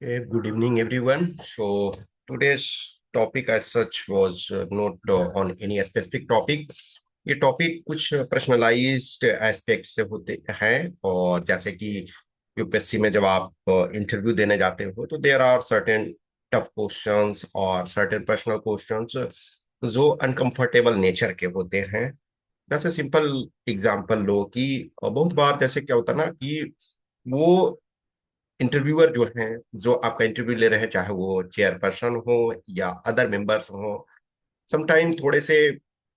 Good evening, everyone. So today's topic as such was not on any specific topic. ये topic कुछ personalised aspect से होते हैं और जैसे कि यूपीएससी में जब आप इंटरव्यू देने जाते हो तो there are certain tough questions और सर्टेन पर्सनल क्वेश्चंस जो अनकंफर्टेबल नेचर के होते हैं। जैसे सिंपल एग्जांपल लो कि बहुत बार जैसे क्या होता है ना कि वो इंटरव्यूअर जो हैं जो आपका इंटरव्यू ले रहे हैं चाहे वो चेयरपर्सन हो या अदर मेंबर्स हो, समटाइम थोड़े से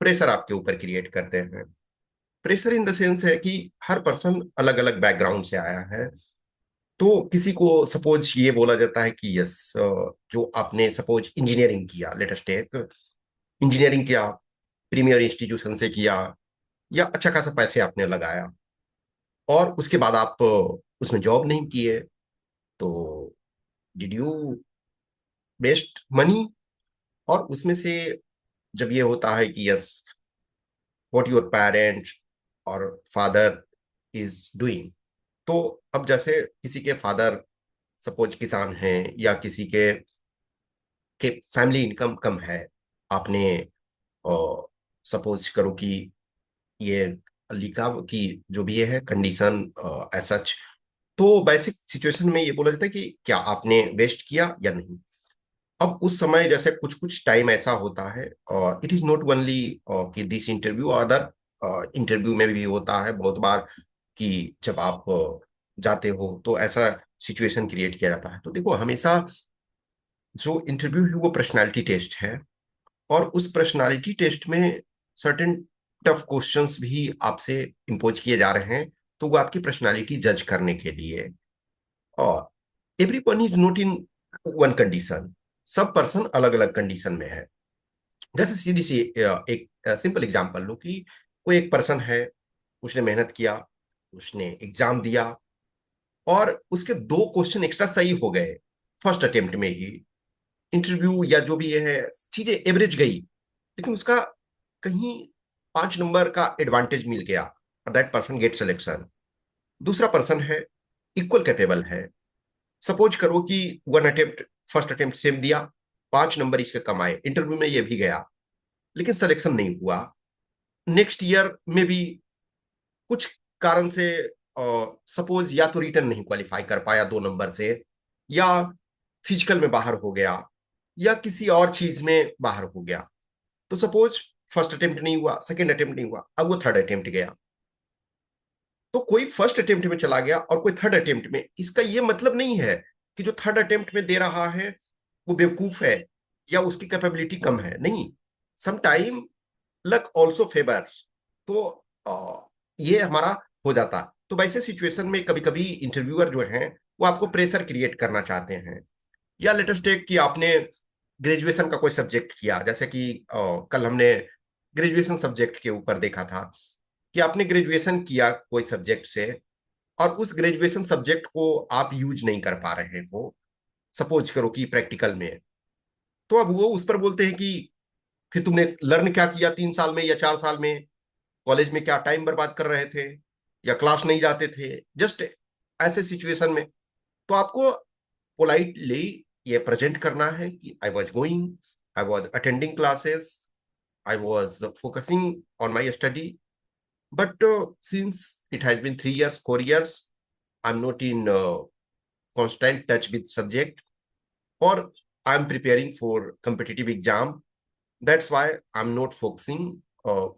प्रेशर आपके ऊपर क्रिएट करते हैं। प्रेशर इन द सेंस है कि हर पर्सन अलग अलग बैकग्राउंड से आया है। तो किसी को सपोज ये बोला जाता है कि यस, जो आपने सपोज इंजीनियरिंग किया, लेटेस्ट टेक इंजीनियरिंग किया, प्रीमियर इंस्टीट्यूशन से किया या अच्छा खासा पैसे आपने लगाया और उसके बाद आप उसमें जॉब नहीं किए, तो डिड यू वेस्ट मनी? और उसमें से जब ये होता है कि यस, व्हाट योर पेरेंट्स और फादर इज डूइंग, तो अब जैसे किसी के फादर सपोज किसान हैं या किसी के फैमिली इनकम कम है, आपने सपोज करो कि ये लिखा कि जो भी ये है कंडीशन एज सच, तो बेसिक सिचुएशन में ये बोला जाता है कि क्या आपने वेस्ट किया या नहीं। अब उस समय जैसे कुछ कुछ टाइम ऐसा होता है, और इट इज नॉट ओनली कि दिस इंटरव्यू, अदर इंटरव्यू में भी होता है बहुत बार कि जब आप जाते हो तो ऐसा सिचुएशन क्रिएट किया जाता है। तो देखो, हमेशा जो इंटरव्यू है वो पर्सनालिटी टेस्ट है, और उस पर्सनालिटी टेस्ट में सर्टेन टफ क्वेश्चंस भी आपसे इम्पोज किए जा रहे हैं, तो वो आपकी पर्सनालिटी जज करने के लिए। और everyone is not in one condition, सब पर्सन अलग अलग कंडीशन में है। जैसे सीधी सी एक सिंपल एग्जांपल लो कि कोई एक पर्सन है, उसने मेहनत किया, उसने एग्जाम दिया और उसके दो क्वेश्चन एक्स्ट्रा सही हो गए फर्स्ट अटेम्प्ट में ही। इंटरव्यू या जो भी ये है, चीजें एवरेज गई, लेकिन उसका कहीं 5 नंबर का एडवांटेज मिल गया और दैट पर्सन गेट सिलेक्शन। दूसरा पर्सन है, इक्वल कैपेबल है, सपोज करो कि one attempt first attempt same दिया, 5 नंबर इसके कम आए, इंटरव्यू में ये भी गया, लेकिन सिलेक्शन नहीं हुआ। नेक्स्ट ईयर में भी कुछ कारण से सपोज या तो रिटर्न नहीं क्वालिफाई कर पाया 2 नंबर से, या फिजिकल में बाहर हो गया, या किसी और चीज में बाहर हो गया। तो सपोज फर्स्ट अटेम्प्ट नहीं हुआ, सेकेंड अटेम्प्ट नहीं हुआ, अब वो थर्ड अटेम्प्ट गया। तो कोई फर्स्ट अटेम्प्ट में चला गया और कोई थर्ड अटेम्प्ट में, इसका ये मतलब नहीं है कि जो थर्ड अटेम्प्ट में दे रहा है वो बेवकूफ है या उसकी कैपेबिलिटी कम है, नहीं। Some time luck also favours. तो ये हमारा हो जाता है। तो वैसे सिचुएशन में कभी कभी इंटरव्यूअर जो हैं वो आपको प्रेशर क्रिएट करना चाहते हैं। या लेटेस्ट टेक कि आपने ग्रेजुएशन का कोई सब्जेक्ट किया, जैसे कि कल हमने ग्रेजुएशन सब्जेक्ट के ऊपर देखा था कि आपने ग्रेजुएशन किया कोई सब्जेक्ट से, और उस ग्रेजुएशन सब्जेक्ट को आप यूज नहीं कर पा रहे हो, सपोज करो कि प्रैक्टिकल में। तो अब वो उस पर बोलते हैं कि फिर तुमने लर्न क्या किया 3 साल में या 4 साल में, कॉलेज में क्या टाइम बर्बाद कर रहे थे या क्लास नहीं जाते थे, जस्ट ऐसे सिचुएशन में। तो आपको पोलाइटली ये प्रेजेंट करना है कि I was going, I was attending classes, I was focusing on my study, but since it has been 3 years 4 years, I am not in constant touch with subject, or I'm preparing for competitive exam, that's why I'm not focusing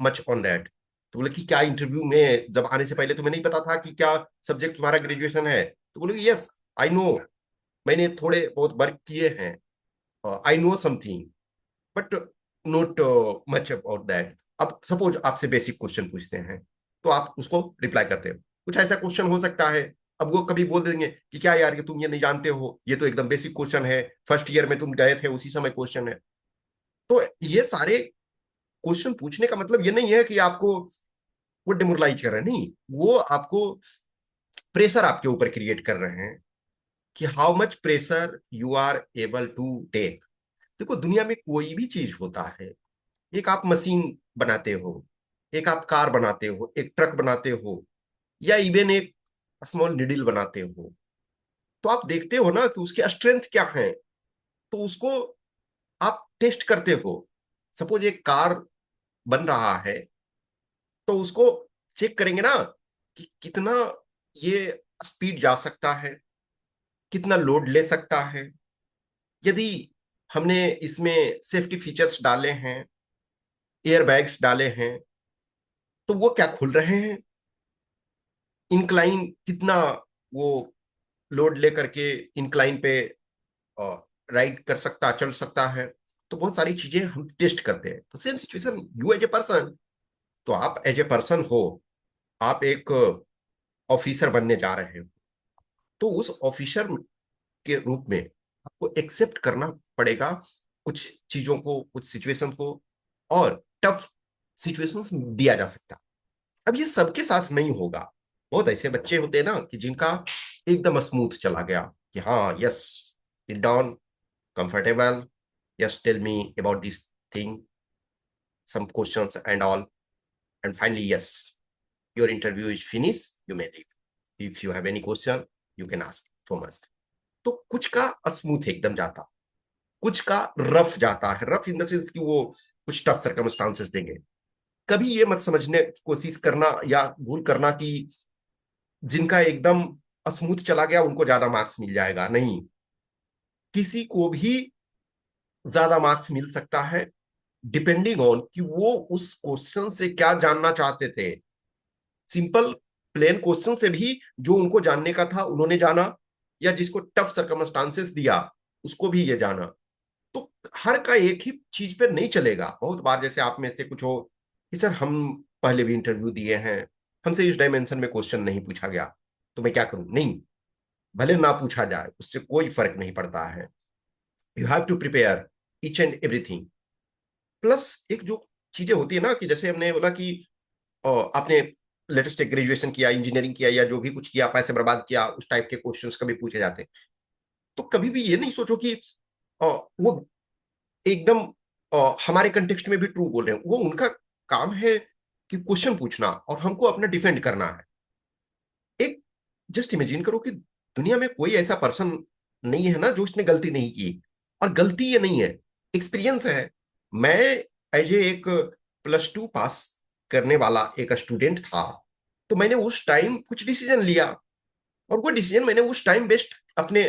much on that। तो बोले कि क्या interview में जब आने से पहले तुम्हें नहीं पता था कि क्या सब्जेक्ट तुम्हारा ग्रेजुएशन है? तो बोले यस, आई नो, मैंने थोड़े बहुत वर्क किए हैं, I know something, but not much about that. अब सपोज आपसे बेसिक क्वेश्चन पूछते हैं तो आप उसको रिप्लाई करते हो, कुछ ऐसा क्वेश्चन हो सकता है। अब वो कभी बोल देंगे कि क्या यार ये तुम ये नहीं जानते हो, ये तो एकदम बेसिक क्वेश्चन है, फर्स्ट ईयर में तुम गए थे उसी समय क्वेश्चन है। तो ये सारे क्वेश्चन पूछने का मतलब ये नहीं है कि आपको वो डिमोरलाइज कर रहे हैं, नहीं, वो आपको प्रेशर आपके ऊपर क्रिएट कर रहे हैं कि how much pressure you are able to take. देखो, दुनिया में कोई भी चीज होता है, एक आप मशीन बनाते हो, एक आप कार बनाते हो, एक ट्रक बनाते हो, या इवन एक स्मॉल निडिल बनाते हो, तो आप देखते हो ना कि उसके स्ट्रेंथ क्या है, तो उसको आप टेस्ट करते हो। सपोज एक कार बन रहा है, तो उसको चेक करेंगे ना कि कितना ये स्पीड जा सकता है, कितना लोड ले सकता है। यदि हमने इसमें सेफ्टी फीचर्स डाले हैं, एयर बैग्स डाले हैं, तो वो क्या खुल रहे हैं, इंक्लाइन कितना वो लोड लेकर के इंक्लाइन पे राइड कर सकता, चल सकता है। तो बहुत सारी चीजें हम टेस्ट करते हैं। तो same situation you as a person, तो आप एज ए पर्सन हो, आप एक ऑफिसर बनने जा रहे हो, तो उस ऑफिसर के रूप में आपको एक्सेप्ट करना पड़ेगा कुछ चीजों को, कुछ सिचुएशन को, और टफ सिचुएशंस दिया जा सकता है। अब ये सबके साथ नहीं होगा। बहुत ऐसे बच्चे होते हैं ना कि जिनका एकदम स्मूथ चला गया कि हाँ yes, sit down, comfortable, yes tell me about this thing, some questions and all, and finally yes, your interview is finished, you may leave. If you have any question, you can ask from us. तो कुछ का smooth एकदम जाता, कुछ का rough जाता है। Rough in the sense कि वो कुछ टफ सर्कमस्टांसेस देंगे। कभी ये मत समझने की कोशिश करना या भूल करना कि जिनका एकदम स्मूथ चला गया उनको ज्यादा मार्क्स मिल जाएगा, नहीं। किसी को भी ज्यादा मार्क्स मिल सकता है, डिपेंडिंग ऑन कि वो उस क्वेश्चन से क्या जानना चाहते थे। सिंपल प्लेन क्वेश्चन से भी जो उनको जानने का था उन्होंने जाना, या जिसको टफ सर्कमस्टांसेस दिया उसको भी ये जाना। तो हर का एक ही चीज पे नहीं चलेगा। बहुत बार जैसे आप में से कुछ हो कि सर हम पहले भी इंटरव्यू दिए हैं, हमसे इस डायमेंशन में क्वेश्चन नहीं पूछा गया, तो मैं क्या करूं? नहीं, भले ना पूछा जाए उससे कोई फर्क नहीं पड़ता है। You have to prepare each and everything. Plus एक जो चीजें होती है ना कि जैसे हमने बोला कि आपने लेटेस्ट ग्रेजुएशन किया, इंजीनियरिंग किया, या जो भी कुछ किया, पैसे बर्बाद किया, उस टाइप के क्वेश्चंस कभी पूछे जाते हैं। तो कभी भी ये नहीं सोचो कि वो एकदम हमारे कंटेक्स्ट में भी ट्रू बोल रहे हैं। वो उनका काम है कि क्वेश्चन पूछना और हमको अपना डिफेंड करना है। एक जस्ट इमेजिन करो कि दुनिया में कोई ऐसा पर्सन नहीं है ना जो इसने गलती नहीं की। और गलती ये नहीं है, एक्सपीरियंस है। मैं एज ए एक +2 पास करने वाला एक स्टूडेंट था, तो मैंने उस टाइम कुछ डिसीजन लिया, और वो डिसीजन मैंने उस टाइम बेस्ट अपने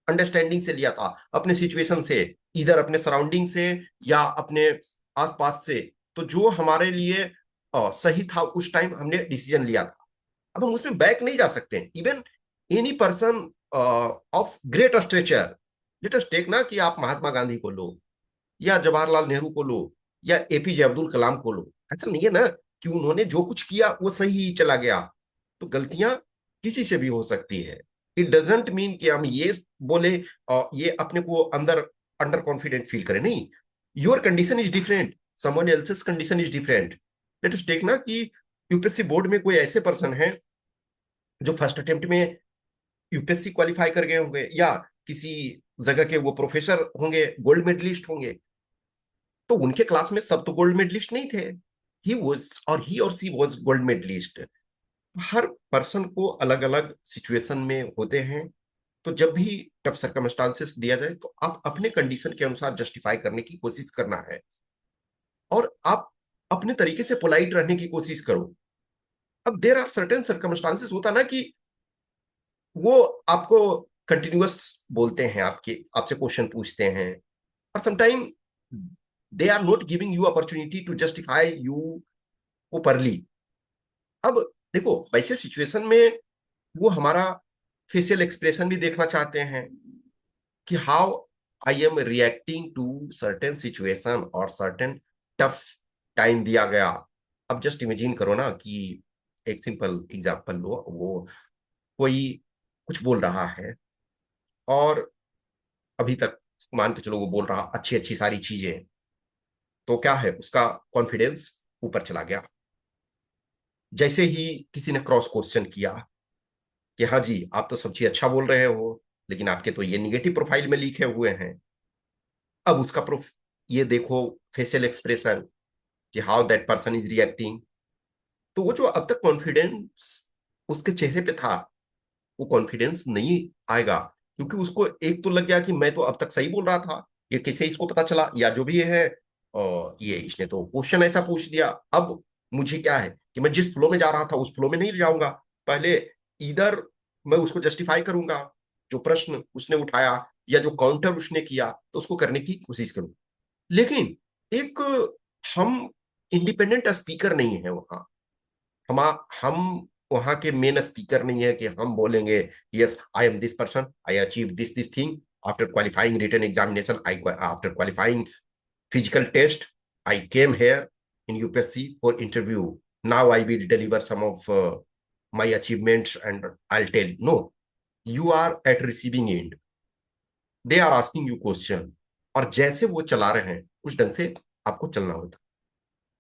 अंडरस्टैंडिंग से लिया था, अपने सिचुएशन से, इधर अपने सराउंडिंग से या अपने आसपास से। तो जो हमारे लिए सही था उस टाइम हमने डिसीजन लिया था। अब हम उसमें बैक नहीं जा सकते। Even any person of great stature, let us take ना कि आप महात्मा गांधी को लो, या जवाहरलाल नेहरू को लो, या एपीजे अब्दुल कलाम को लो। ऐसा नहीं है ना कि उन्होंने जो कुछ किया वो सही ही चला गया। तो गलतियां किसी से भी हो सकती है। इट डजेंट मीन कि हम ये बोले और ये अपने को अंदर अंडर कॉन्फिडेंट फील करें, नहीं। Your condition is different, someone else's condition is different. Let us take ना कि यूपीएससी बोर्ड में कोई ऐसे पर्सन है जो फर्स्ट अटेम्प्ट में यूपीएससी क्वालिफाई कर गए होंगे, या किसी जगह के वो प्रोफेसर होंगे, गोल्ड मेडलिस्ट होंगे। तो उनके क्लास में सब तो गोल्ड मेडलिस्ट नहीं थे। ही और सी वाज गोल्ड मेडलिस्ट। हर पर्सन को अलग अलग सिचुएशन में होते हैं। तो जब भी टफ सर्कमस्टांसेस दिया जाए तो आप अपने कंडीशन के अनुसार जस्टिफाई करने की कोशिश करना है, और आप अपने तरीके से पोलाइट रहने की कोशिश करो। अब देर आर सर्टेन सर्कमस्टांसेस होता ना कि वो आपको कंटिन्यूअस बोलते हैं, आपके आपसे क्वेश्चन पूछते हैं, और sometime they are not giving you opportunity to justify you properly. अब देखो वैसे सिचुएशन में वो हमारा फेशियल एक्सप्रेशन भी देखना चाहते हैं कि how I am reacting to certain situation और सर्टेन टफ टाइम दिया गया। अब जस्ट इमेजिन करो ना कि एक सिंपल एग्जांपल लो, वो कोई कुछ बोल रहा है, और अभी तक मान के चलो वो बोल रहा अच्छी अच्छी सारी चीजें, तो क्या है उसका कॉन्फिडेंस ऊपर चला गया। जैसे ही किसी ने क्रॉस क्वेश्चन किया कि हाँ जी आप तो सब चीज अच्छा बोल रहे हो, लेकिन आपके तो ये निगेटिव प्रोफाइल में लिखे हुए हैं। अब उसका प्रूफ ये देखो, फेशियल एक्सप्रेशन, कि how that person is reacting. तो वो जो अब तक कॉन्फिडेंस उसके चेहरे पे था, वो कॉन्फिडेंस नहीं आएगा। क्योंकि उसको एक तो लग गया कि मैं तो अब तक सही बोल रहा था, ये कैसे इसको पता चला, या जो भी है ये इसने तो क्वेश्चन ऐसा पूछ दिया। अब मुझे क्या है कि मैं जिस फ्लो में जा रहा था उस फ्लो में नहीं जाऊंगा। पहले इधर मैं उसको जस्टिफाई करूंगा, जो प्रश्न उसने उठाया या जो काउंटर उसने किया तो उसको करने की कोशिश करूँ। लेकिन एक हम इंडिपेंडेंट स्पीकर नहीं है वहां। हम हम वहां के मेन स्पीकर नहीं है कि हम बोलेंगे yes I am this person, I achieve this thing after qualifying written examination, I after qualifying physical test, I came here in UPSC for interview. Now I will deliver some of my achievements and I'll tell. No, you are at receiving end. They are asking you question. और जैसे वो चला रहे हैं उस ढंग से आपको चलना होता।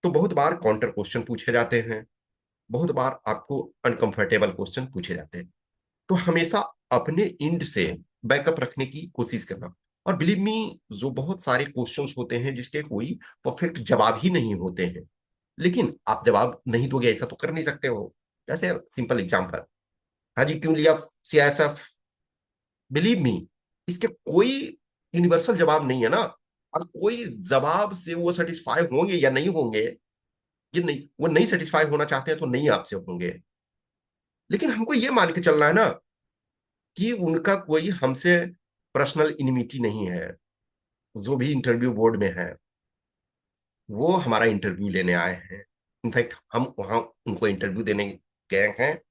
तो बहुत बार काउंटर क्वेश्चन पूछे जाते हैं, बहुत बार आपको अनकंफर्टेबल क्वेश्चन पूछे जाते हैं। तो हमेशा अपने इंड से बैकअप रखने की कोशिश करना। और बिलीव मी, जो बहुत सारे क्वेश्चंस होते हैं जिसके कोई परफेक्ट जवाब ही नहीं होते हैं, लेकिन आप जवाब नहीं दोगे ऐसा तो कर नहीं सकते हो। जैसे सिंपल एग्जांपल, हाँ जी क्यों लिया सीआईएसएफ, बिलीव मी, इसके कोई यूनिवर्सल जवाब नहीं है ना। और कोई जवाब से वो सेटिस्फाई होंगे या नहीं होंगे, ये नहीं, वो नहीं सेटिस्फाई होना चाहते हैं तो नहीं आपसे होंगे। लेकिन हमको ये मान के चलना है ना कि उनका कोई हमसे पर्सनल इनिमिटी नहीं है। जो भी इंटरव्यू बोर्ड में है वो हमारा इंटरव्यू लेने आए हैं। इनफैक्ट हम वहाँ उनको इंटरव्यू देने गए हैं,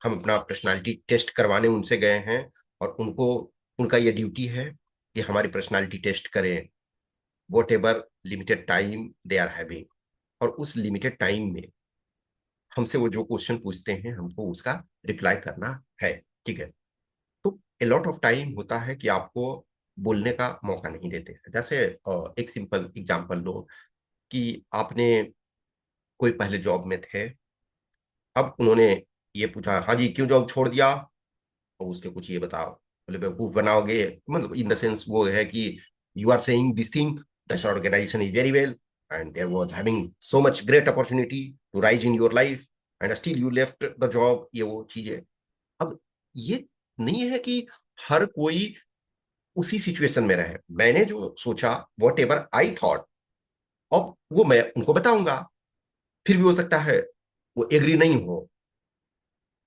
हम अपना पर्सनालिटी टेस्ट करवाने उनसे गए हैं। और उनको, उनका ये ड्यूटी है कि हमारी पर्सनालिटी टेस्ट करें, whatever limited time they are having. और उस लिमिटेड टाइम में हमसे वो जो क्वेश्चन पूछते हैं हमको उसका रिप्लाई करना है। ठीक है। तो ए लॉट ऑफ टाइम होता है कि आपको बोलने का मौका नहीं देते हैं। जैसे एक सिंपल एग्जांपल लो कि आपने कोई पहले जॉब में थे, अब उन्होंने ये पूछा हाँ जी क्यों जॉब छोड़ दिया, और उसके कुछ ये बताओ, बोले बेवकूफ बनाओगे, मतलब इन द सेंस वो है कि you are saying this thing, that organisation is very well and there was having so much great opportunity to rise in your life and still you left the job, ये वो चीजें। अब ये नहीं है कि हर कोई उसी सिचुएशन में रहे। मैंने जो सोचा, वॉट एवर आई थॉट, अब वो मैं उनको बताऊंगा। फिर भी हो सकता है वो एग्री नहीं हो।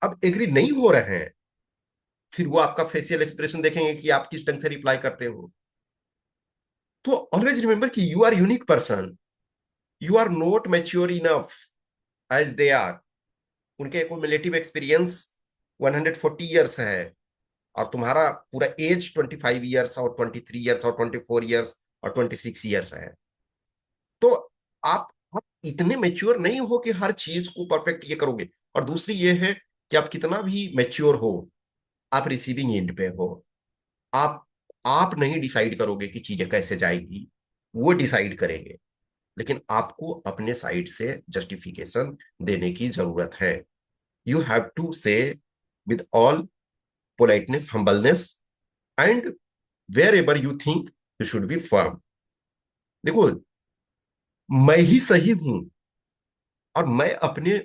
अब एग्री नहीं हो रहे हैं, फिर वो आपका फेशियल एक्सप्रेशन देखेंगे कि आप किस ढंग से रिप्लाई करते हो। तो ऑलवेज रिमेंबर कि you are unique person, you are not mature enough as they are. उनके एक्यूमुलेटिव एक्सपीरियंस 140 ईयर्स है और तुम्हारा पूरा एज 25 ईयर्स और 23 ईयर्स और 24 ईयर्स और 26 ईयर्स है। तो आप इतने मेच्योर नहीं हो कि हर चीज को परफेक्ट ये करोगे। और दूसरी ये है कि आप कितना भी मेच्योर हो, आप रिसीविंग एंड पे हो। आप आप नहीं डिसाइड करोगे कि चीजें कैसे जाएगी, वो डिसाइड करेंगे। लेकिन आपको अपने साइड से जस्टिफिकेशन देने की जरूरत है। You have to say with all politeness, humbleness and wherever you think you should be firm. देखो, मैं ही सही हूं और मैं अपने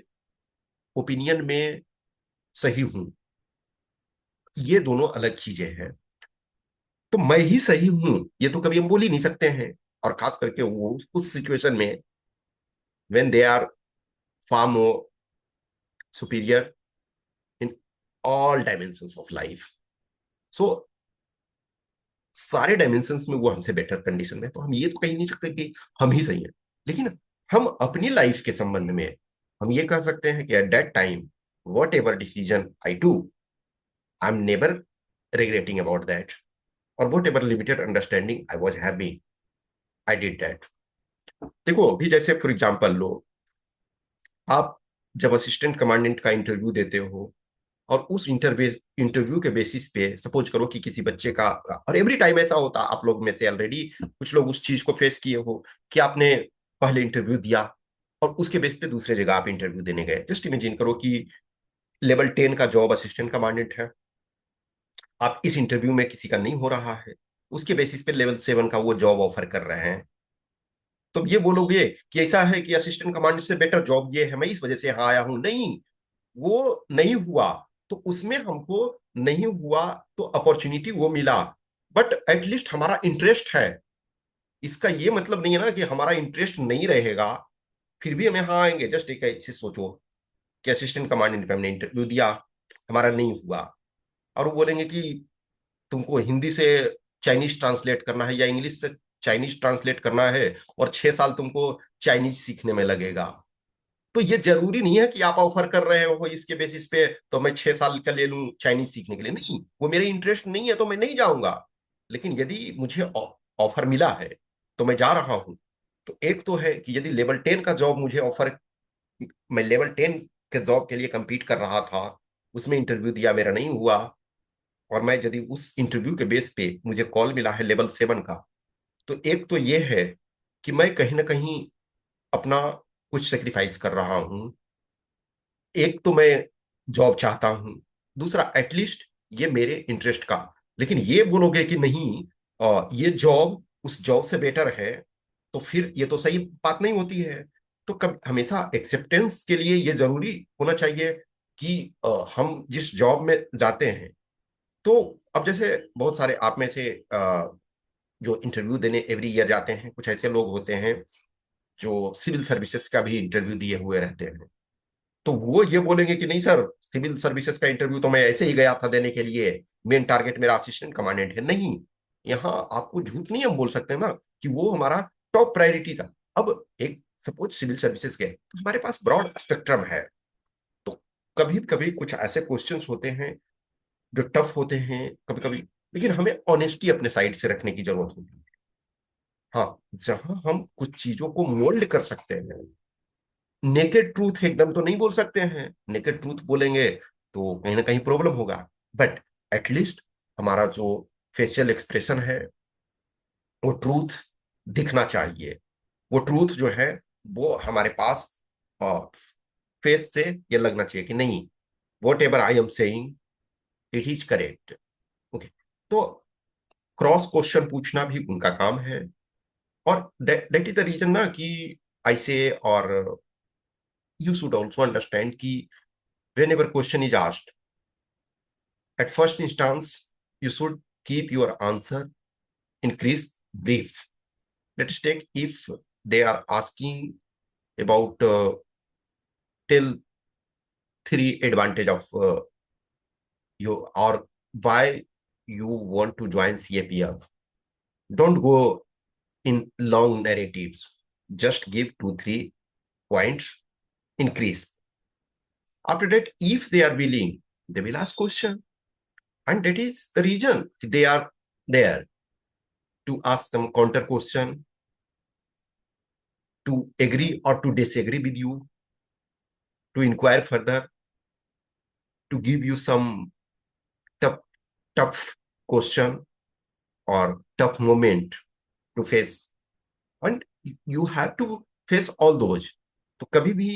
ओपिनियन में सही हूं, ये दोनों अलग चीजें हैं। तो मैं ही सही हूं ये तो कभी हम बोल ही नहीं सकते हैं। और खास करके वो उस सिचुएशन में when they are far more superior in all dimensions of life. So सारे डायमेंशंस में वो हमसे बेटर कंडीशन में, तो हम ये तो कह नहीं सकते कि हम ही सही हैं। लेकिन हम अपनी लाइफ के संबंध में हम ये कह सकते हैं कि at that time whatever decision I do, I am never regretting about that, और whatever limited understanding I was having, I did that. देखो अभी जैसे फॉर एग्जाम्पल लो, आप जब असिस्टेंट कमांडेंट का इंटरव्यू देते हो और उस इंटरव्यू के बेसिस पे सपोज करो कि किसी बच्चे का, और एवरी टाइम ऐसा होता, आप लोग में से ऑलरेडी कुछ लोग उस चीज को फेस किए हो कि आपने पहले इंटरव्यू दिया और उसके बेस पे दूसरे जगह आप इंटरव्यू देने गए। जस्ट इमेजिन करो कि लेवल 10 का जॉब असिस्टेंट कमांडेंट है, आप इस इंटरव्यू में किसी का नहीं हो रहा है, उसके बेसिस पे लेवल 7 का वो जॉब ऑफर कर रहे हैं। तो ये बोलोगे कि ऐसा है कि असिस्टेंट कमांडेंट से बेटर जॉब ये है, मैं इस वजह से यहाँ आया हूं, नहीं, वो नहीं हुआ। तो उसमें हमको नहीं हुआ, तो अपॉर्चुनिटी वो मिला, बट एटलीस्ट हमारा इंटरेस्ट है। इसका ये मतलब नहीं है ना कि हमारा इंटरेस्ट नहीं रहेगा फिर भी हम यहाँ आएंगे। जस्ट एक चीज सोचो कि असिस्टेंट कमांडेंट पे हमने इंटरव्यू दिया, हमारा नहीं हुआ, और वो बोलेंगे कि तुमको हिंदी से चाइनीज ट्रांसलेट करना है या इंग्लिश से चाइनीज ट्रांसलेट करना है, और 6 साल तुमको चाइनीज सीखने में लगेगा। तो ये जरूरी नहीं है कि आप ऑफर कर रहे हो इसके बेसिस पे तो मैं 6 साल का ले लूं चाइनीज सीखने के लिए, नहीं, वो मेरे इंटरेस्ट नहीं है तो मैं नहीं जाऊंगा। लेकिन यदि मुझे ऑफर मिला है तो मैं जा रहा हूं। तो एक तो है कि यदि लेवल 10 का जॉब मुझे ऑफर, मैं लेवल 10 के जॉब के लिए compete कर रहा था, उसमें इंटरव्यू दिया, मेरा नहीं हुआ, और मैं यदि उस इंटरव्यू के बेस पे मुझे कॉल मिला है लेवल 7 का, तो एक तो ये है कि मैं कहीं ना कहीं अपना कुछ सेक्रीफाइस कर रहा हूं। एक तो मैं जॉब चाहता हूं, दूसरा एटलीस्ट ये मेरे इंटरेस्ट का। लेकिन ये बोलोगे कि नहीं ये जॉब उस जॉब से बेटर है, तो फिर ये तो सही बात नहीं होती है। तो कब हमेशा एक्सेप्टेंस के लिए ये जरूरी होना चाहिए कि हम जिस जॉब में जाते हैं, तो अब जैसे बहुत सारे आप में से जो इंटरव्यू देने एवरी ईयर जाते हैं, कुछ ऐसे लोग होते हैं जो सिविल सर्विसेज का भी इंटरव्यू दिए हुए रहते हैं। तो वो ये बोलेंगे कि नहीं सर, सिविल सर्विसेज का इंटरव्यू तो मैं ऐसे ही गया था देने के लिए, मेन टारगेट मेरा असिस्टेंट कमांडेंट है। नहीं, यहाँ आपको झूठ नहीं हम बोल सकते ना कि वो हमारा टॉप प्रायोरिटी था। अब एक सपोज सिविल सर्विसेज के तो हमारे पास ब्रॉड स्पेक्ट्रम है, तो कभी कभी कुछ ऐसे क्वेश्चंस होते हैं जो टफ होते हैं कभी कभी, लेकिन हमें ऑनेस्टी अपने साइड से रखने की जरूरत होती है। हाँ, जहां हम कुछ चीजों को मोल्ड कर सकते हैं, नेकेड ट्रूथ एकदम तो नहीं बोल सकते हैं, नेकेड ट्रूथ बोलेंगे तो कहीं ना कहीं प्रॉब्लम होगा, बट एटलीस्ट हमारा जो फेशियल एक्सप्रेशन है वो ट्रूथ दिखना चाहिए। वो ट्रूथ जो है वो हमारे पास फेस से ये लगना चाहिए कि नहीं, what ever I am saying it is correct. Okay, तो क्रॉस क्वेश्चन पूछना भी उनका काम है, और दैट इज द रीजन ना कि आई से, और यू शुड ऑल्सो अंडरस्टैंड कि whenever question is asked, at first instance, you should keep your answer increase brief. Let's take if they are asking about tell three advantage of you, or why you want to join CAPF. Don't go in long narratives. Just give 2 3 points. Increase. After that, if they are willing, they will ask question, and that is the reason they are there, to ask some counter question, to agree or to disagree with you, to inquire further, to give you some tough, tough question or tough moment to face. And you have to face all those. तो कभी भी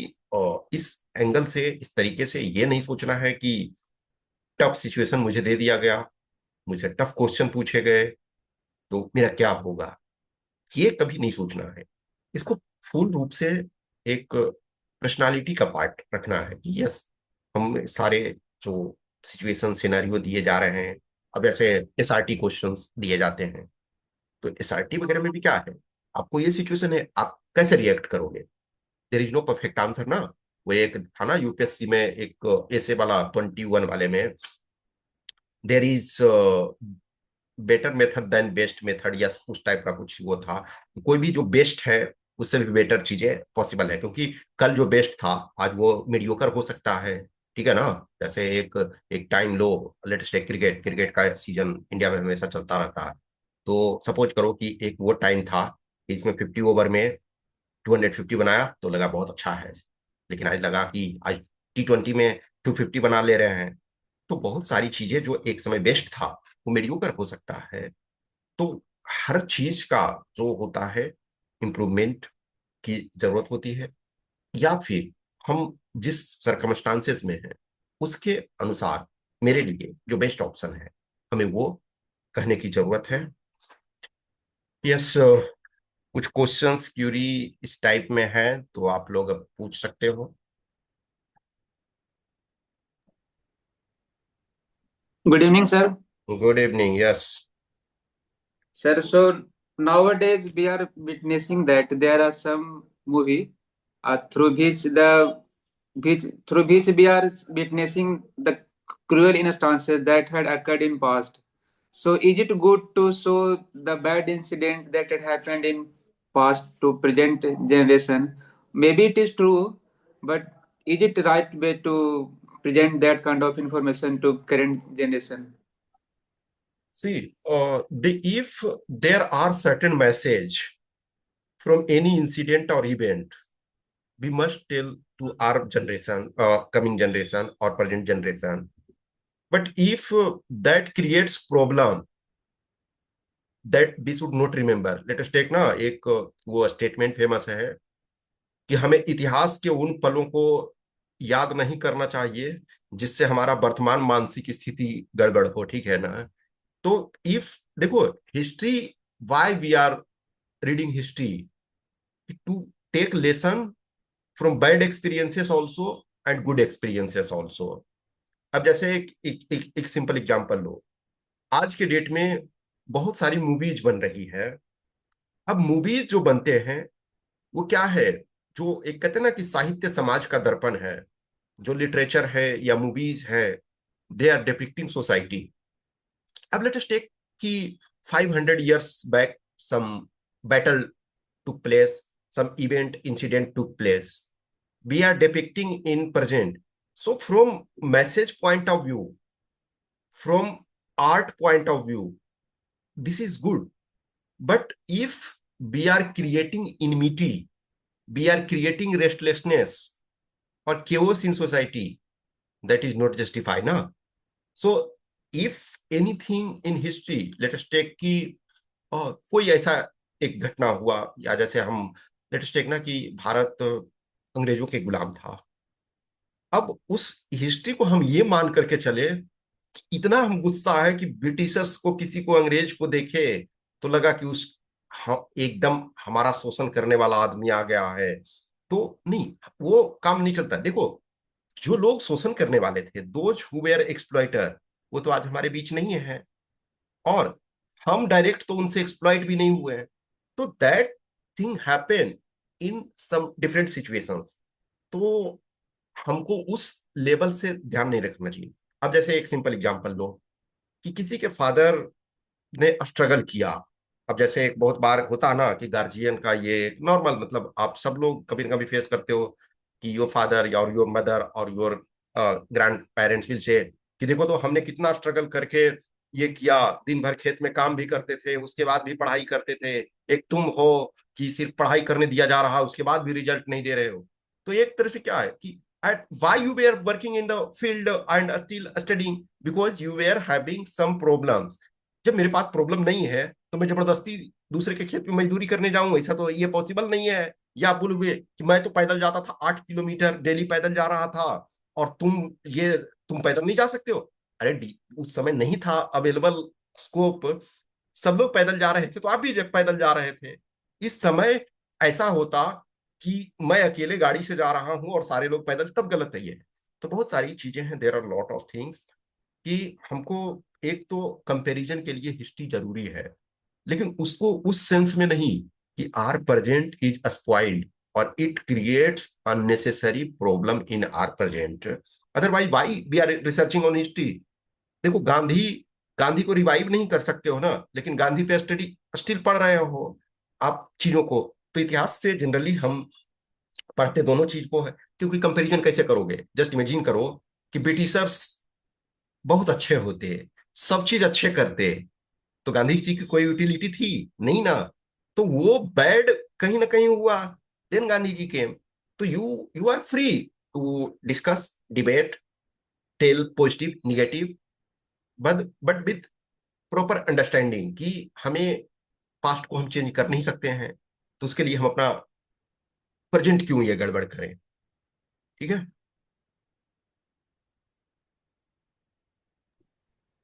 इस angle से, इस तरीके से ये नहीं सोचना है कि टफ सिचुएशन मुझे दे दिया गया, मुझे टफ क्वेश्चन पूछे गए तो मेरा क्या होगा, ये कभी नहीं सोचना है। इसको फुल रूप से एक पर्सनालिटी का पार्ट रखना है कि यस, हम सारे जो सिचुएशन सिनेरियो दिए जा रहे हैं, अब ऐसे SRT क्वेश्चंस दिए जाते हैं, तो SRT वगैरह में भी क्या है, आपको ये सिचुएशन है, आप कैसे रिएक्ट करोगे। There is no perfect answer ना। वो एक था ना यूपीएससी में, एक ऐसे वाला 21 वाले में, there is better method than best method, या उस टाइप का कुछ वो था। कोई भी जो बेस्ट है उससे भी बेटर चीजें पॉसिबल है, क्योंकि कल जो बेस्ट था आज वो मीडियोकर हो सकता है। ठीक है ना। जैसे एक एक टाइम लो, लेटेस्ट क्रिकेट, क्रिकेट का सीजन इंडिया में हमेशा चलता रहता है। तो सपोज करो कि एक वो टाइम था कि इसमें 50 ओवर में 250 बनाया तो लगा बहुत अच्छा है, लेकिन आज लगा कि आज T20 में 250 बना ले रहे हैं। तो बहुत सारी चीजें जो एक समय बेस्ट था वो मीडियोकर हो सकता है। तो हर चीज का जो होता है इम्प्रूवमेंट की जरूरत होती है, या फिर हम जिस सरकमस्टांसेस में हैं उसके अनुसार मेरे लिए जो बेस्ट ऑप्शन है हमें वो कहने की जरूरत है। यस, कुछ क्वेश्चंस क्यूरी इस टाइप में है तो आप लोग अब पूछ सकते हो। Good evening, sir. Good evening. Yes. Sir, so nowadays we are witnessing that there are some movie through which we are witnessing the cruel instances that had occurred in past. So is it good to show the bad incident that had happened in past to present generation? Maybe it is true, but is it right way to present that kind of information to current generation? See, if there are certain message from any incident or event, we must tell to our generation, coming generation or present generation. But if that creates problem, that we should not remember. Let us take ना एक वो statement famous है कि हमें इतिहास के उन पलों को याद नहीं करना चाहिए जिससे हमारा वर्तमान मानसिक स्थिति गड़बड़ हो, ठीक है ना? तो इफ देखो, history, why we are reading history, to take lesson from bad experiences also and good experiences also. अब जैसे एक सिंपल एग्जांपल लो। आज के डेट में बहुत सारी मूवीज बन रही है। अब मूवीज जो बनते हैं वो क्या है, जो एक कहते हैं ना कि साहित्य समाज का दर्पण है। जो लिटरेचर है या मूवीज है, दे आर डिपिक्टिंग सोसाइटी। अब लेट अस टेक कि 500 years back some battle took place, some event incident took place, we are depicting in present. So from message point of view, from art point of view, this is good. But if we are creating enmity, we are creating restlessness or chaos in society, that is not justified na. So if anything in history, let us take कि कोई ऐसा एक घटना हुआ, या जैसे हम late us take ना कि भारत अंग्रेजों के गुलाम था। अब उस हिस्ट्री को हम ये मान करके चले, इतना हम गुस्सा है कि ब्रिटिशर्स को, किसी को अंग्रेज को देखे तो लगा कि उस एकदम हमारा शोषण करने वाला आदमी आ गया है। तो नहीं, वो काम नहीं चलता। देखो, जो लोग शोषण करने वाले थे, दोज हु वेयर एक्सप्लॉइटर, वो तो आज हमारे बीच नहीं है। और हम डायरेक्ट तो उनसे एक्सप्लॉइट भी नहीं हुए हैं। तो that thing happen in some different situations. तो हमको उस लेवल से ध्यान नहीं रखना चाहिए। अब जैसे एक सिंपल एग्जांपल लो कि किसी के फादर ने स्ट्रगल किया। अब जैसे एक बहुत बार होता है ना कि गार्जियन का ये नॉर्मल, मतलब आप सब लोग कभी ना कभी फेस करते हो कि योर फादर और योर मदर और your grand parents will say कि देखो तो हमने कितना स्ट्रगल करके ये किया, दिन भर खेत में काम भी करते थे, उसके बाद भी पढ़ाई करते थे। एक तुम हो कि सिर्फ पढ़ाई करने दिया जा रहा है, उसके बाद भी रिजल्ट नहीं दे रहे हो। तो एक तरह से क्या है कि at why you were working in the field and still studying, because you were having some problems। जब मेरे पास प्रॉब्लम नहीं है तो मैं जबरदस्ती दूसरे के खेत में मजदूरी करने जाऊं, ऐसा तो ये पॉसिबल नहीं है। या आप बोलोगे कि मैं तो पैदल जाता था, 8 किलोमीटर डेली पैदल जा रहा था, और तुम पैदल नहीं जा सकते हो। अरे उस समय नहीं था अवेलेबल स्कोप, सब लोग पैदल जा रहे थे तो आप भी पैदल जा रहे थे। इस समय ऐसा होता कि मैं अकेले गाड़ी से जा रहा हूं और सारे लोग पैदल, तब गलत है ये। तो बहुत सारी चीजें हैं, there are lot of things कि हमको, एक तो कंपैरिजन के लिए हिस्ट्री जरूरी है, लेकिन उसको उस सेंस में नहीं कि आर प्रेजेंट इज स्पॉइल्ड और it creates unnecessary problem in our present. Otherwise why we are researching on history? देखो, गांधी, गांधी को रिवाइव नहीं कर सकते हो ना, लेकिन गांधी पे स्टडी स्टिल पढ़ रहे हो आप चीजों को। तो इतिहास से जनरली हम पढ़ते दोनों चीज को है, क्योंकि कंपैरिजन कैसे करोगे? जस्ट इमेजिन करो कि ब्रिटिशर्स बहुत अच्छे होते, सब चीज अच्छे करते, तो गांधी जी की कोई यूटिलिटी थी नहीं ना। तो वो बैड कहीं ना कहीं हुआ, देन गांधी जी केम। तो you are free to discuss, debate, tell positive negative, but with proper understanding कि हमें पास्ट को हम चेंज कर नहीं सकते हैं, तो उसके लिए हम अपना प्रेजेंट क्यों ये गड़बड़ करें? ठीक है।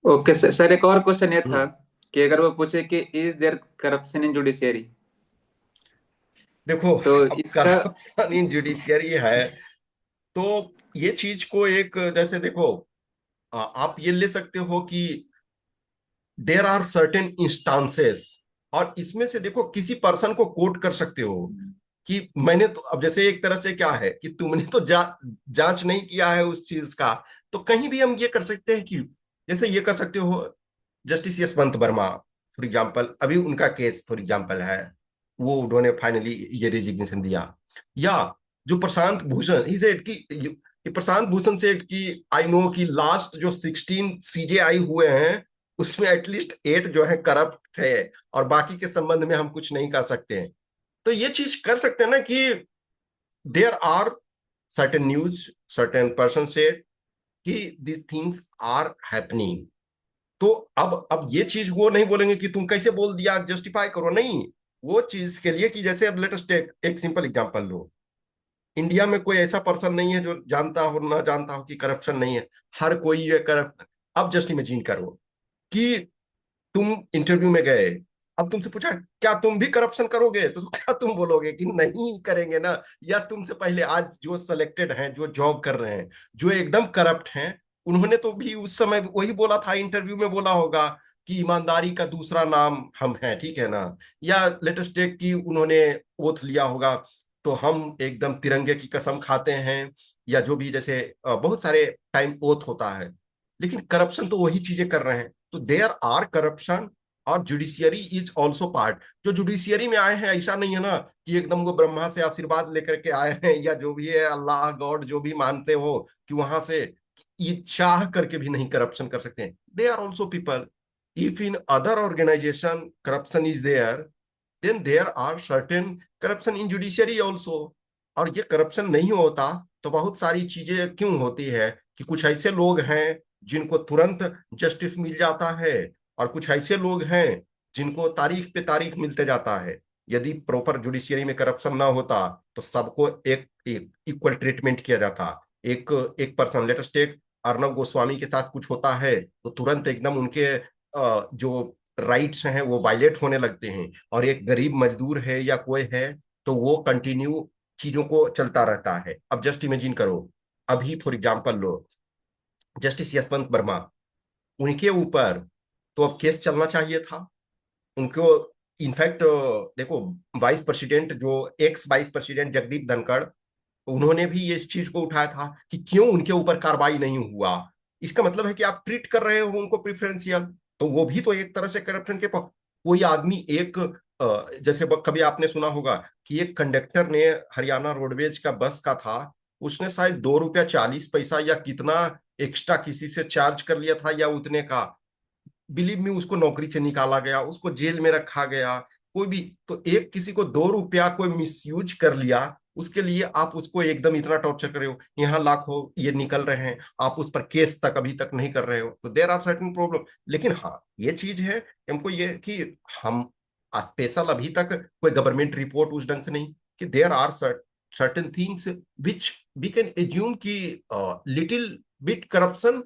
ओके सर, सर एक और क्वेश्चन ये था हम्म। कि अगर वो पूछे कि is there corruption in judiciary, देखो, तो अब इसका करप्शन इन जुडिशियरी है, तो ये चीज को एक, जैसे देखो, आप ये ले सकते हो कि देर आर सर्टेन इंस्टांसेस, और इसमें से देखो किसी पर्सन को कोट कर सकते हो कि मैंने तो, अब जैसे एक तरह से क्या है कि तुमने तो जांच नहीं किया है उस चीज का, तो कहीं भी हम ये कर सकते हैं कि जैसे ये कर सकते हो, justice Yashwant Verma for example, अभी उनका केस फॉर एग्जाम्पल है, वो उन्होंने फाइनली ये रिजिग्नेशन दिया। या जो प्रशांत भूषण ही सेड कि ये प्रशांत भूषण सेड कि आई नो कि लास्ट जो 16 सीजेआई हुए हैं उसमें एटलीस्ट 8 जो है करप्ट थे, और बाकी के संबंध में हम कुछ नहीं कर सकते हैं। तो ये चीज कर सकते हैं ना कि there are certain news, certain person said कि दिस थिंग्स आर हैपनिंग। तो अब ये चीज वो नहीं बोलेंगे कि तुम कैसे बोल दिया, जस्टिफाई करो, नहीं। वो चीज के लिए कि जैसे अब लेटेस्ट टेक एक सिंपल एग्जांपल लो, इंडिया में कोई ऐसा पर्सन नहीं है जो जानता हो ना जानता हो कि करप्शन नहीं है, हर कोई ये करप्ट। अब जस्ट इमेजिन करो कि तुम इंटरव्यू में गए, अब तुमसे पूछा क्या तुम भी करप्शन करोगे, तो क्या तुम बोलोगे कि नहीं करेंगे ना? या तुमसे पहले आज जो सिलेक्टेड हैं, जो जॉब कर रहे हैं, जो एकदम करप्ट हैं, उन्होंने तो भी उस समय वही बोला था, इंटरव्यू में बोला होगा कि ईमानदारी का दूसरा नाम हम हैं, ठीक है ना? या लेटेस्ट टेक की उन्होंने ओथ लिया होगा, तो हम एकदम तिरंगे की कसम खाते हैं, या जो भी जैसे बहुत सारे टाइम ओथ होता है। लेकिन करप्शन तो वही चीजें कर रहे हैं, तो देयर आर करप्शन, और जुडिशियरी इज ऑल्सो पार्ट। जो जुडिशियरी में आए हैं, ऐसा नहीं है ना कि एकदम वो ब्रह्मा से आशीर्वाद लेकर के आए हैं, या जो भी है अल्लाह गॉड जो भी मानते हो, कि वहां से ये चाह करके भी नहीं करप्शन कर सकते हैं। They are also people. If in other organisation corruption is there, then there are certain corruption in judiciary also. और ये करप्शन नहीं होता तो बहुत सारी चीजें क्यों होती है कि कुछ ऐसे लोग हैं जिनको तुरंत जस्टिस मिल जाता है, और कुछ ऐसे लोग हैं जिनको तारीख पे तारीख मिलते जाता है। यदि प्रॉपर जुडिशियरी में करप्शन ना होता तो सबको एक एक इक्वल ट्रीटमेंट किया जाता। एक एक person, latest take Arnab Goswami के साथ कुछ होता है तो तुरंत एकदम उनके जो राइट्स हैं वो वायलेट होने लगते हैं, और एक गरीब मजदूर है या कोई है तो वो कंटिन्यू चीजों को चलता रहता है। अब जस्ट इमेजिन करो, अभी for example low justice Yashwant Verma, उनके ऊपर तो अब केस चलना चाहिए था उनको। इनफैक्ट देखो, वाइस प्रेसिडेंट जो x vice president Jagdeep Dhankhar, उन्होंने भी ये इस चीज को उठाया था कि क्यों उनके ऊपर कार्रवाई नहीं हुआ। इसका मतलब है कि आप ट्रीट कर रहे हो उनको प्रिफरेंशियल, तो वो भी तो एक तरह से करप्शन के कोई आदमी एक जैसे कभी आपने सुना होगा कि एक कंडक्टर ने, हरियाणा रोडवेज का बस का था, उसने शायद 2 रुपया 40 पैसा या कितना एक्स्ट्रा किसी से चार्ज कर लिया था, या उतने का, बिलीव मी, उसको नौकरी से निकाला गया, उसको जेल में रखा गया। कोई भी तो एक किसी को 2 रुपया कोई मिसयूज कर लिया, उसके लिए आप उसको एकदम इतना टॉर्चर कर रहे हो, यहाँ लाखों ये निकल रहे हैं, आप उस पर केस तक अभी तक नहीं कर रहे हो, तो देर आर सर्टेन प्रॉब्लम। लेकिन हाँ, ये चीज है हमको ये कि हम स्पेशल अभी तक कोई गवर्नमेंट रिपोर्ट उस ढंग से नहीं कि there are certain things which we can assume कि लिटिल बिट करप्शन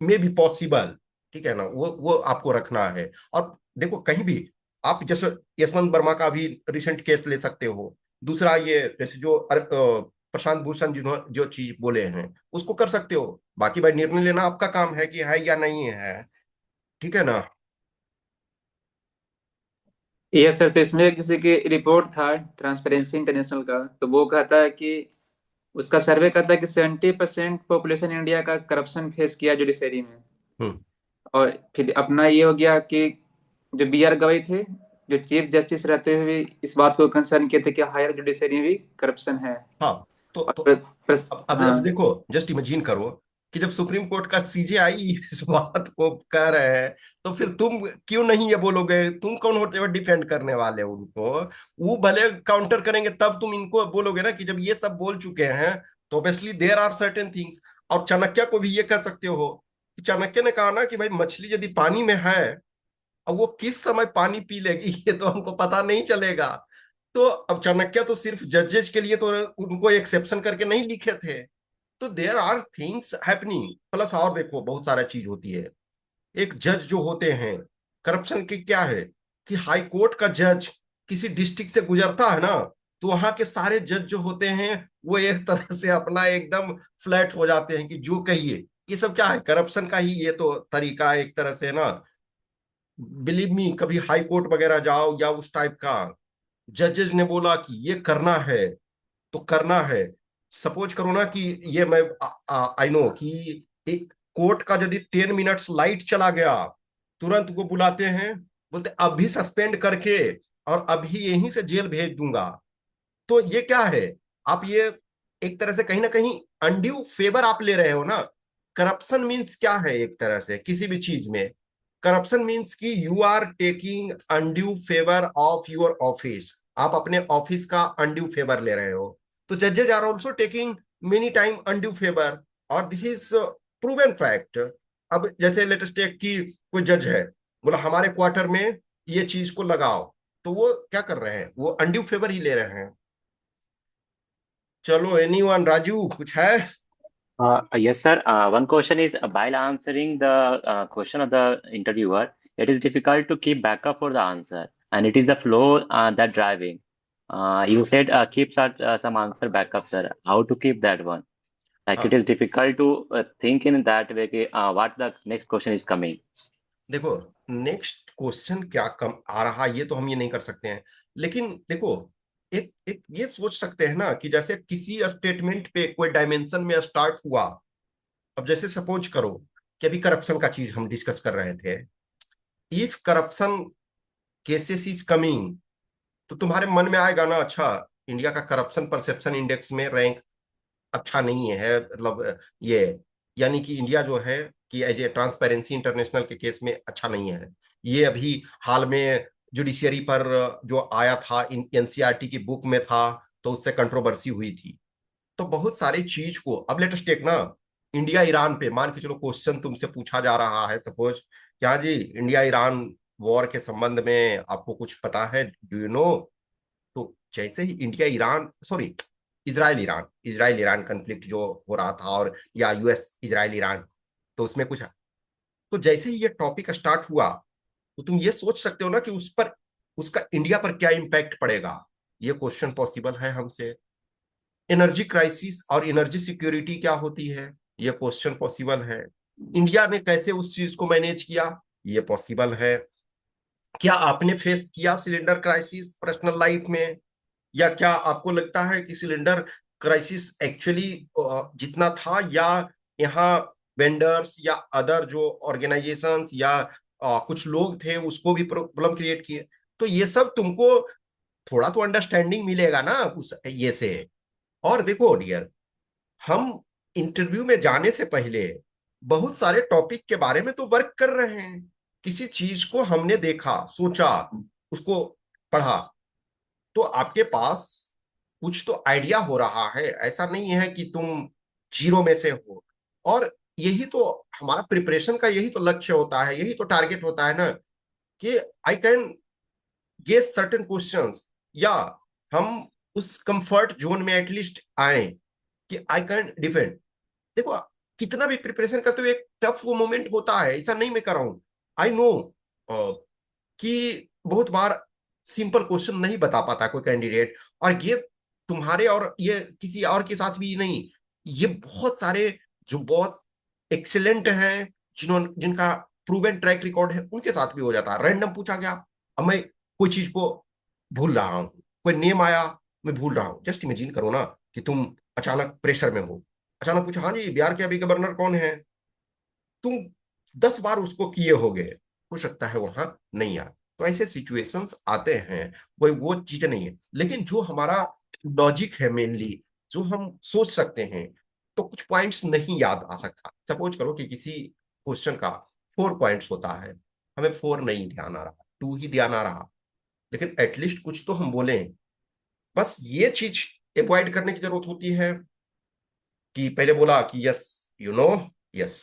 में बी पॉसिबल, ठीक है ना? वो आपको रखना है। और देखो कहीं भी आप जैसे यशवंत वर्मा का भी रिसेंट केस ले सकते हो, दूसरा ये जैसे जो प्रशांत भूषण जिन्होंने जो चीज बोले हैं उसको कर सकते हो। बाकी भाई निर्णय लेना आपका काम है कि है या नहीं है, ठीक है ना? यस सर, तो इसमें एक जैसे कि रिपोर्ट था ट्रांसपेरेंसी इंटरनेशनल का, तो वो कहता है कि उसका सर्वे कहता है कि 70% पॉपुलेशन इंडिया का करप्शन फेस किया जुडिशरी में। हम्म। और फिर अपना ये हो गया कि जो बी आर गवई थे, जो चीफ जस्टिस रहते हुए इस बात को कंसर्न किए थे कि हायर जुडिशरी में भी करप्शन है। हाँ, तो और अब हाँ। देखो, जस्ट इमेजिन करो कि जब सुप्रीम कोर्ट का सीजेआई इस बात को कह रहे हैं, तो फिर तुम क्यों नहीं ये बोलोगे? तुम कौन होते हो डिफेंड करने वाले उनको? वो भले काउंटर करेंगे, तब तुम इनको बोलोगे ना कि जब ये सब बोल चुके हैं तो obviously there are certain things. और चाणक्य को भी ये कह सकते हो कि चाणक्य ने कहा ना कि भाई मछली यदि पानी में है, अब वो किस समय पानी पी लेगी ये तो हमको पता नहीं चलेगा। तो अब चाणक्य तो सिर्फ जजेज के लिए तो उनको एक्सेप्शन करके नहीं लिखे थे। तो there are things happening plus, और देखो बहुत सारा चीज होती है। एक जज जो होते हैं, करप्शन की क्या है कि हाई कोर्ट का जज किसी डिस्ट्रिक्ट से गुजरता है ना, तो वहां के सारे जज जो होते हैं वो एक तरह से अपना एकदम फ्लैट हो जाते हैं कि जो कहिए ये सब क्या है, करप्शन का ही ये तो तरीका है एक तरह से ना। बिलीव मी, कभी हाई कोर्ट वगैरह जाओ या उस टाइप का, जजेस ने बोला कि ये करना है तो करना है। सपोज करो ना कि ये मैं आई नो कि एक कोर्ट का यदि 10 मिनट्स लाइट चला गया, तुरंत वो बुलाते हैं, बोलते अभी सस्पेंड करके और अभी यहीं से जेल भेज दूंगा। तो ये क्या है, आप ये एक तरह से कहीं ना कहीं अनड्यू फेवर आप ले रहे हो ना। करप्शन मीन्स क्या है, एक तरह से किसी भी चीज में करप्शन मीन्स कि you are taking undue favour of your office, आप अपने ऑफिस का अनड्यू फेवर ले रहे हो। तो जजेज are also taking many time undue favour, और दिस इज प्रूवन फैक्ट। अब जैसे लेटेस्ट टेक की कोई जज है, बोला हमारे क्वार्टर में ये चीज को लगाओ, तो वो क्या कर रहे हैं, वो अनड्यू फेवर ही ले रहे हैं। चलो एनीवन, राजू कुछ है? Yes, sir. One question is while answering the question of the interviewer, it is difficult to keep backup for the answer, and it is the flow that driving. You said keep some answer backup, sir. How to keep that one? Like it हाँ is difficult to think in that way. What the next question is coming? देखो, next question क्या कम आ रहा ये तो हम ये नहीं कर सकते हैं, लेकिन देखो, एक एक ये सोच सकते हैं ना कि जैसे किसी स्टेटमेंट पे कोई डायमेंशन में स्टार्ट हुआ। अब जैसे सपोज करो कि अभी करप्शन का चीज हम डिस्कस कर रहे थे, if corruption cases is coming, तो तुम्हारे मन में आएगा ना, अच्छा इंडिया का करप्शन परसेप्शन इंडेक्स में रैंक अच्छा नहीं है, मतलब ये, यानी कि इंडिया जो है कि एज ए ट्रांसपेरेंसी इंटरनेशनल के केस में अच्छा नहीं है। ये अभी हाल में जुडिशियरी पर जो आया था, एनसीईआरटी की बुक में था, तो उससे कंट्रोवर्सी हुई थी। तो बहुत सारी चीज को, अब लेटेस्ट टेक ना, इंडिया ईरान पे मान के चलो क्वेश्चन तुमसे पूछा जा रहा है, सपोज क्या जी इंडिया ईरान वॉर के संबंध में आपको कुछ पता है, डू यू नो? तो जैसे ही India Iran, sorry, Israel Iran conflict जो हो रहा था, और या यूएस इजराइल ईरान, तो उसमें कुछ, तो जैसे ही ये टॉपिक स्टार्ट हुआ, तो तुम ये सोच सकते हो ना कि उस पर, उसका इंडिया पर क्या इंपैक्ट पड़ेगा। ये क्वेश्चन पॉसिबल है हमसे। एनर्जी क्राइसिस और एनर्जी सिक्योरिटी क्या होती है, ये क्वेश्चन पॉसिबल है। इंडिया ने कैसे उस चीज को मैनेज किया, ये पॉसिबल है। क्या आपने फेस किया सिलेंडर क्राइसिस पर्सनल लाइफ में, या क्या आपको लगता है कि सिलेंडर क्राइसिस एक्चुअली जितना था, या यहाँ वेंडर्स या अदर जो ऑर्गेनाइजेशंस या कुछ लोग थे उसको भी प्रॉब्लम क्रिएट किए? तो ये सब तुमको थोड़ा तो अंडरस्टैंडिंग मिलेगा ना उस ये से। और देखो डियर, हम इंटरव्यू में जाने से पहले बहुत सारे टॉपिक के बारे में तो वर्क कर रहे हैं। किसी चीज को हमने देखा, सोचा, उसको पढ़ा, तो आपके पास कुछ तो आइडिया हो रहा है। ऐसा नहीं है कि तुम जीरो में से हो। और यही तो हमारा प्रिपरेशन का यही तो लक्ष्य होता है, यही तो टारगेट होता है ना, कि I can guess certain questions, या हम उस कंफर्ट जोन में एटलीस्ट आए कि आई कैन डिफेंड। देखो, कितना भी प्रिपरेशन करते हुए एक टफ वो मोमेंट होता है, ऐसा नहीं मैं कर रहा हूं। आई नो कि बहुत बार सिंपल क्वेश्चन नहीं बता पाता कोई कैंडिडेट, और ये तुम्हारे और ये किसी और के साथ भी नहीं, ये बहुत सारे जो बहुत एक्सीलेंट हैं, जिनका प्रूवन ट्रैक रिकॉर्ड है, उनके साथ भी हो जाता है। रैंडम पूछा गया, अब मैं कोई चीज को भूल रहा हूं, कोई नेम आया, मैं भूल रहा हूं। जस्ट इमेजिन करो ना कि तुम अचानक प्रेशर में हो, अचानक पूछा हाँ जी बिहार के अभी गवर्नर कौन है, तुम 10 बार उसको किए होगे, हो सकता है वहां नहीं आए। तो ऐसे सिचुएशंस आते हैं, वो चीजें नहीं है, लेकिन जो हमारा लॉजिक है मेनली, जो हम सोच सकते हैं, तो कुछ पॉइंट्स नहीं याद आ सकता। सपोज करो कि किसी क्वेश्चन का 4 पॉइंट्स होता है, हमें 4 नहीं ध्यान आ रहा, 2 ही ध्यान आ रहा, लेकिन एटलीस्ट कुछ तो हम बोलें। बस ये चीज अवॉइड करने की जरूरत होती है कि पहले बोला कि yes, you know, yes,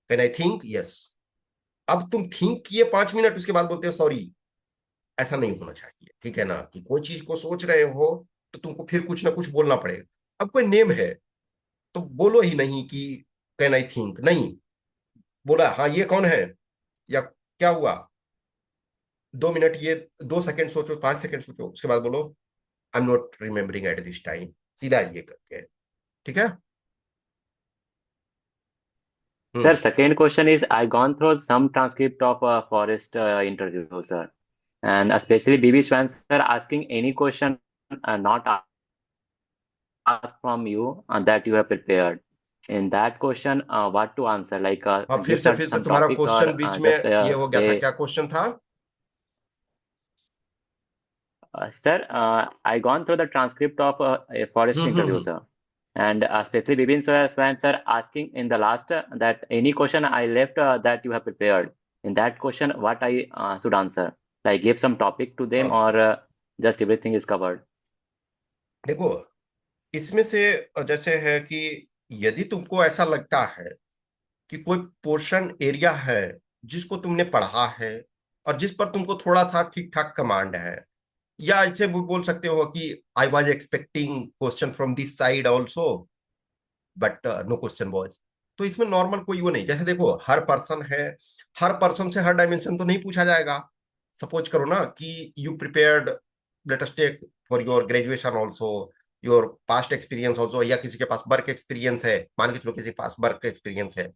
can I think, yes. अब तुम थिंक किए 5 मिनट, उसके बाद बोलते हो सॉरी। ऐसा नहीं होना चाहिए, ठीक है ना, कि कोई चीज को सोच रहे हो तो तुमको फिर कुछ ना कुछ बोलना पड़ेगा। अब कोई नेम है तो बोलो ही नहीं कि कैन आई थिंक, नहीं, बोला हाँ ये कौन है, या क्या हुआ, 2 मिनट, ये 2 सेकंड सोचो, 5 सेकंड सोचो, उसके बाद बोलो आई am not remembering at this time, सीधा ये करके, ठीक है। Sir, second question is I gone through some transcript of forest interview, sir, and especially BB Swan sir asking any question not asked from you that you have prepared. In that question, what to answer? Like हाँ, give फिर से some तुम्हारा topic question or बीच में just ये हो गया था, say, क्या क्वेश्चन था? sir, I gone through the transcript of a forest interview, hmm. sir. And especially Bibin Swan sir asking in the last that any question I left that you have prepared. In that question, what I should answer? Like give some topic to them हाँ, or just everything is covered. देखो, इसमें से जैसे है कि यदि तुमको ऐसा लगता है कि कोई पोर्शन एरिया है जिसको तुमने पढ़ा है और जिस पर तुमको थोड़ा सा ठीक ठाक कमांड है, या ऐसे भी बोल सकते हो कि I was expecting question from this side also, but no question was, तो इसमें नॉर्मल कोई वो नहीं। जैसे देखो, हर पर्सन है, हर पर्सन से हर डायमेंशन तो नहीं पूछा जाएगा। सपोज करो ना कि you prepared, let us take for your graduation also, your past experience also, या किसी के पास वर्क एक्सपीरियंस है, मान के चलो किसी के पास वर्क एक्सपीरियंस है,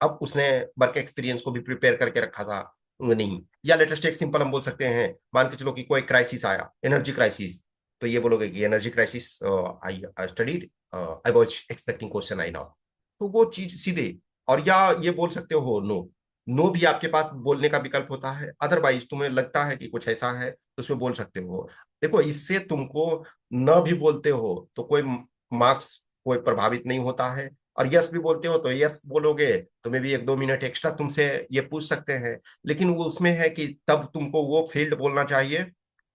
अब उसने वर्क एक्सपीरियंस को भी प्रिपेयर करके रखा था, वो नहीं। या लेटेस्ट एक सिंपल हम बोल सकते हैं, मान के चलो कि कोई क्राइसिस आया, एनर्जी क्राइसिस, तो ये बोलोगे कि energy crisis I studied, I was expecting question I now, तो वो चीज सीधे। और या ये बोल सकते हो नो, नो भी आपके पास बोलने का विकल्प होता है। अदरवाइज तुम्हें लगता है कि कुछ ऐसा है तो उसमें बोल सकते हो। देखो, इससे तुमको न भी बोलते हो तो कोई मार्क्स कोई प्रभावित नहीं होता है, और यस भी बोलते हो तो यस बोलोगे तो मे भी 1-2 मिनट एक्स्ट्रा तुमसे ये पूछ सकते हैं। लेकिन वो उसमें है कि तब तुमको वो फील्ड बोलना चाहिए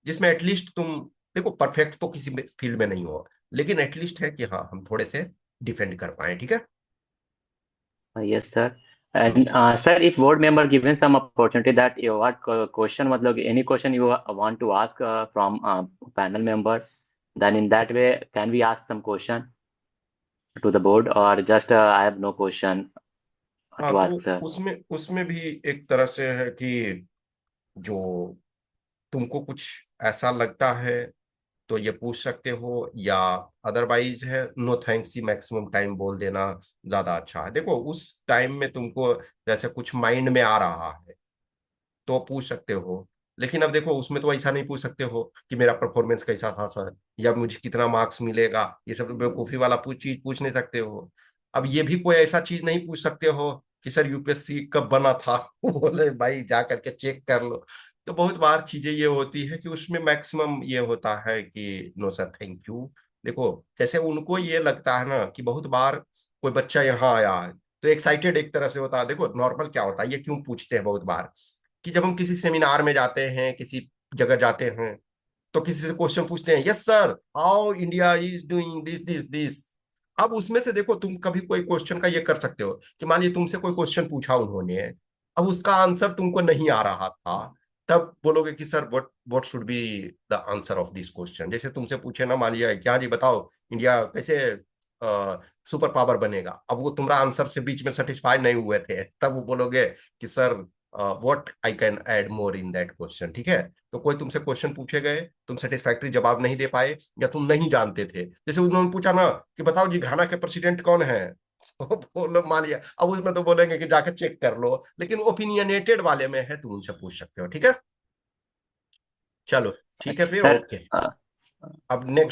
जिसमें एटलीस्ट तुम, देखो परफेक्ट तो किसी फील्ड में नहीं हो, लेकिन एटलीस्ट है कि हाँ हम थोड़े से डिफेंड कर पाए, ठीक है। Yes, sir. And sir, if board member given some opportunity that you what question, मतलब any question you want to ask from panel member, then in that way, can we ask some question to the board or just I have no question हाँ, to तो ask, sir? उसमें उसमें भी एक तरह से है कि जो तुमको कुछ ऐसा लगता है तो ये पूछ सकते हो, या अदरवाइज है नो थैंक्स ही मैक्सिमम टाइम बोल देना ज्यादा अच्छा है। देखो, उस टाइम में तुमको जैसे कुछ माइंड में आ रहा है तो पूछ सकते हो, लेकिन अब देखो उसमें तो ऐसा नहीं पूछ सकते हो कि मेरा परफॉर्मेंस कैसा था सर, या मुझे कितना मार्क्स मिलेगा, ये सब तो बेवकूफी वाला चीज पूछ नहीं सकते हो। अब ये भी कोई ऐसा चीज नहीं पूछ सकते हो कि सर यूपीएससी कब बना था बोले भाई जा करके चेक कर लो। तो बहुत बार चीजें ये होती है कि उसमें मैक्सिमम ये होता है कि नो सर थैंक यू। देखो, जैसे उनको ये लगता है ना कि बहुत बार कोई बच्चा यहाँ आया है तो एक्साइटेड एक तरह से होता है। देखो नॉर्मल क्या होता है, ये क्यों पूछते हैं बहुत बार, कि जब हम किसी सेमिनार में जाते हैं, किसी जगह जाते हैं, तो किसी से क्वेश्चन पूछते हैं, yes sir how India is doing this this this. अब उसमें से देखो, तुम कभी कोई क्वेश्चन का ये कर सकते हो कि मान लीजिए तुमसे कोई क्वेश्चन पूछा उन्होंने, अब उसका आंसर तुमको नहीं आ रहा था, तब बोलोगे कि sir what what should be the answer of this question. जैसे तुमसे पूछे ना, मान लिया क्या जी बताओ इंडिया कैसे सुपर पावर बनेगा, अब वो तुम्हारा आंसर से बीच में सेटिस्फाई नहीं हुए थे, तब वो बोलोगे कि sir what I can add more in that question, ठीक है। तो कोई तुमसे क्वेश्चन पूछे गए, तुम सेटिस्फैक्ट्री जवाब नहीं दे पाए, या तुम नहीं जानते थे, जैसे उन्होंने पूछा ना कि बताओ जी घाना के प्रेसिडेंट कौन है तो बोलो मान लिया, अब उसमें तो बोलेंगे कि जाकर चेक कर लो, लेकिन ओपिनियनेटेड वाले में है तुम उनसे पूछ सकते हो, ठीक है। चलो ठीक है फिर, Sir, ओके। uh, अब नेक्स्ट